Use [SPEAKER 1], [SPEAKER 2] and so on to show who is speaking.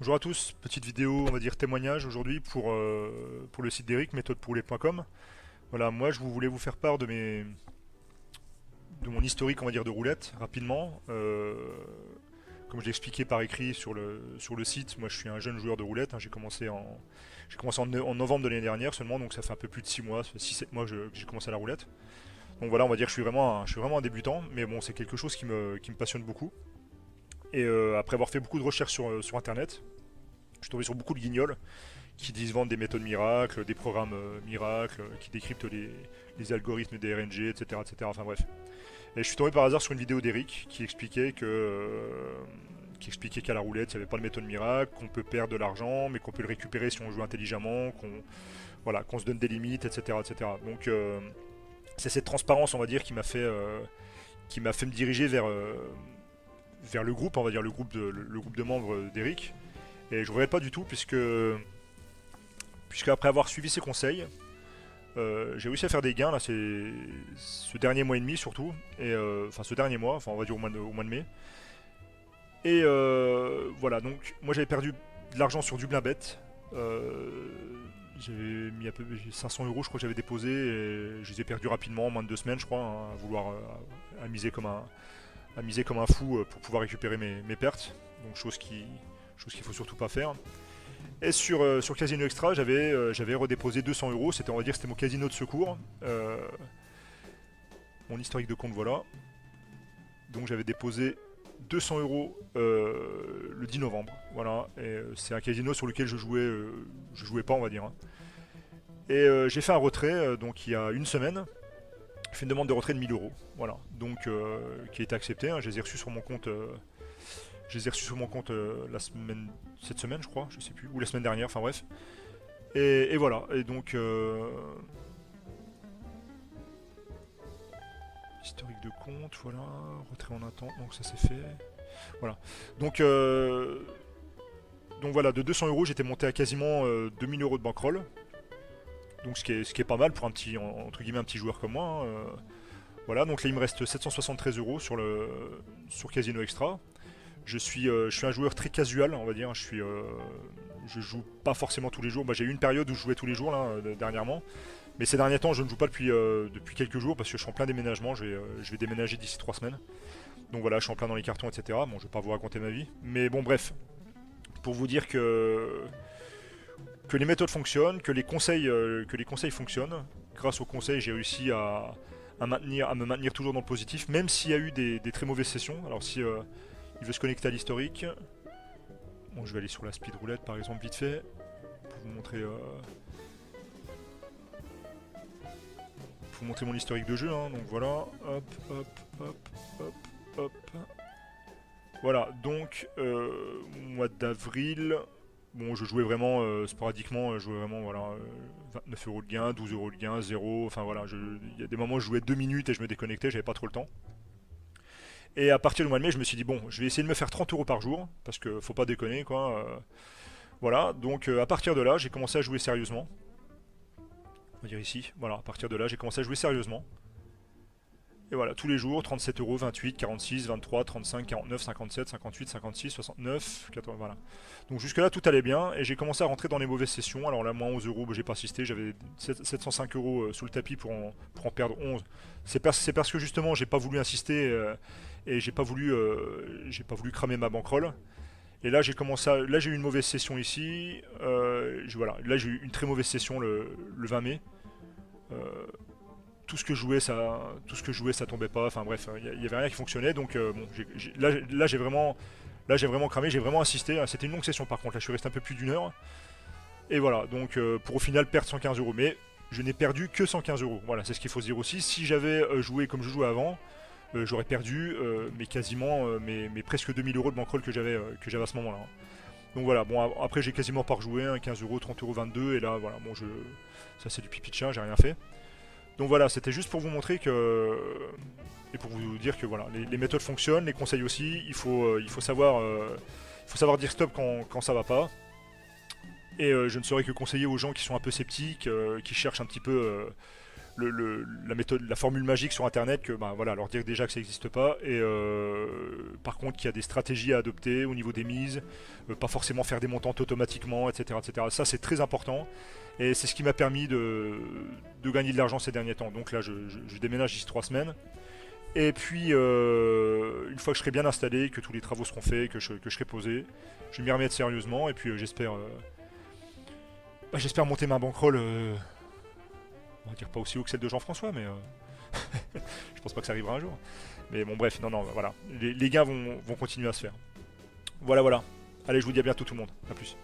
[SPEAKER 1] Bonjour à tous, petite vidéo, on va dire témoignage aujourd'hui pour le site d'Eric, méthodepourles.com. Voilà, moi je voulais vous faire part de mon historique, on va dire, de roulette, rapidement. Comme je l'ai expliqué par écrit sur le site, moi je suis un jeune joueur de roulette, hein. J'ai commencé en novembre de l'année dernière seulement, donc ça fait un peu plus de 6 mois, 6-7 mois que j'ai commencé à la roulette. Donc voilà, on va dire que je suis vraiment un débutant, mais bon, c'est quelque chose qui me passionne beaucoup. Et après avoir fait beaucoup de recherches sur internet, je suis tombé sur beaucoup de guignols qui disent vendre des méthodes miracles, des programmes miracles, qui décryptent les algorithmes des RNG, etc., etc. Enfin bref. Et je suis tombé par hasard sur une vidéo d'Eric qui expliquait qu'à la roulette, il n'y avait pas de méthode miracle, qu'on peut perdre de l'argent, mais qu'on peut le récupérer si on joue intelligemment, qu'on se donne des limites, etc., etc. Donc c'est cette transparence, on va dire, qui m'a fait me diriger vers le groupe, on va dire le groupe de membres d'Eric. Et je regrette pas du tout puisque après avoir suivi ses conseils, j'ai réussi à faire des gains là, c'est ce dernier mois et demi surtout, et enfin ce dernier mois, enfin on va dire au mois de mai. Et voilà, donc moi j'avais perdu de l'argent sur du blind bet. Euh, j'avais mis 500 euros, je crois que j'avais déposé, et je les ai perdus rapidement en moins de 2 semaines, je crois, hein, à vouloir à miser comme un fou pour pouvoir récupérer mes pertes. Donc chose qu'il faut surtout pas faire. Et sur Casino Extra, j'avais redéposé 200 euros. C'était, on va dire, c'était mon casino de secours. Mon historique de compte, voilà. Donc j'avais déposé 200 euros le 10 novembre. Voilà. Et c'est un casino sur lequel je jouais pas, on va dire, hein. Et j'ai fait un retrait, donc il y a une semaine. J'ai fait une demande de retrait de 1000 euros. Voilà. Donc qui a été acceptée, hein. Je les ai reçus sur mon compte. Je les ai reçus sur mon compte cette semaine, je crois, je sais plus, ou la semaine dernière, enfin bref. Et voilà, et donc historique de compte, voilà, retrait en attente, donc ça c'est fait. Voilà. Donc, donc voilà, de 200 euros, j'étais monté à quasiment 2000 euros de bankroll. Donc ce qui est pas mal pour un petit, entre guillemets, un petit joueur comme moi, hein. Voilà, donc là il me reste 773 euros sur Casino Extra. Je suis un joueur très casual, on va dire. Je joue pas forcément tous les jours. Bah, j'ai eu une période où je jouais tous les jours là, dernièrement. Mais ces derniers temps, je ne joue pas depuis quelques jours parce que je suis en plein déménagement. Je vais déménager d'ici 3 semaines. Donc voilà, je suis en plein dans les cartons, etc. Bon, je vais pas vous raconter ma vie. Mais bon, bref. Pour vous dire que les méthodes fonctionnent, que les conseils fonctionnent. Grâce aux conseils, j'ai réussi à me maintenir toujours dans le positif, même s'il y a eu des très mauvaises sessions. Alors si il veut se connecter à l'historique. Bon, je vais aller sur la speed roulette par exemple vite fait pour vous montrer mon historique de jeu, hein. Donc voilà, hop, hop, hop, hop, hop. Voilà, donc mois d'avril. Bon, je jouais vraiment sporadiquement, je jouais vraiment voilà, 29 euros de gain, 12 euros de gain, 0. Enfin voilà, il y a des moments où je jouais 2 minutes et je me déconnectais, j'avais pas trop le temps. Et à partir du mois de mai, je me suis dit, bon, je vais essayer de me faire 30 euros par jour, parce que faut pas déconner, quoi. Voilà, donc à partir de là, j'ai commencé à jouer sérieusement. On va dire ici, voilà, à partir de là, j'ai commencé à jouer sérieusement. Et voilà, tous les jours, 37 euros, 28, 46, 23, 35, 49, 57, 58, 56, 69, 80, voilà. Donc jusque-là, tout allait bien, et j'ai commencé à rentrer dans les mauvaises sessions. Alors là, moins 11 euros, bah, j'ai pas assisté, j'avais 705 euros sous le tapis pour en perdre 11. C'est parce que justement, j'ai pas voulu insister, et j'ai pas voulu cramer ma bankroll. Et là, là, j'ai eu une mauvaise session ici. Voilà, là, j'ai eu une très mauvaise session le 20 mai. Euh, tout ce que je jouais, ça tombait pas. Enfin bref, il y avait rien qui fonctionnait. Donc bon, là, j'ai vraiment cramé, j'ai vraiment insisté. C'était une longue session par contre. Là, je suis resté un peu plus d'une heure. Et voilà, donc pour au final perdre 115 euros. Mais je n'ai perdu que 115 euros. Voilà, c'est ce qu'il faut se dire aussi. Si j'avais joué comme je jouais avant, j'aurais perdu mais quasiment mes presque 2000 euros de bankroll que j'avais à ce moment-là, hein. Donc voilà, bon après j'ai quasiment pas rejoué, hein, 15 euros, 30 euros, 22, et là voilà, bon ça c'est du pipi de chat, j'ai rien fait. Donc voilà, c'était juste pour vous montrer et pour vous dire que voilà, les méthodes fonctionnent, les conseils aussi, il faut savoir dire stop quand ça va pas. Et je ne saurais que conseiller aux gens qui sont un peu sceptiques, qui cherchent un petit peu la méthode, la formule magique sur internet que bah, voilà, leur dire déjà que ça n'existe pas et par contre qu'il y a des stratégies à adopter au niveau des mises, pas forcément faire des montantes automatiquement, etc. etc. Ça c'est très important et c'est ce qui m'a permis de gagner de l'argent ces derniers temps. Donc là je déménage d'ici 3 semaines et puis une fois que je serai bien installé, que tous les travaux seront faits, que je serai posé, je vais m'y remettre sérieusement et puis j'espère monter ma bankroll. On va dire pas aussi haut que celle de Jean-François, mais je pense pas que ça arrivera un jour. Mais bon, bref, non, voilà. Les gains vont continuer à se faire. Voilà, voilà. Allez, je vous dis à bientôt tout le monde. A plus.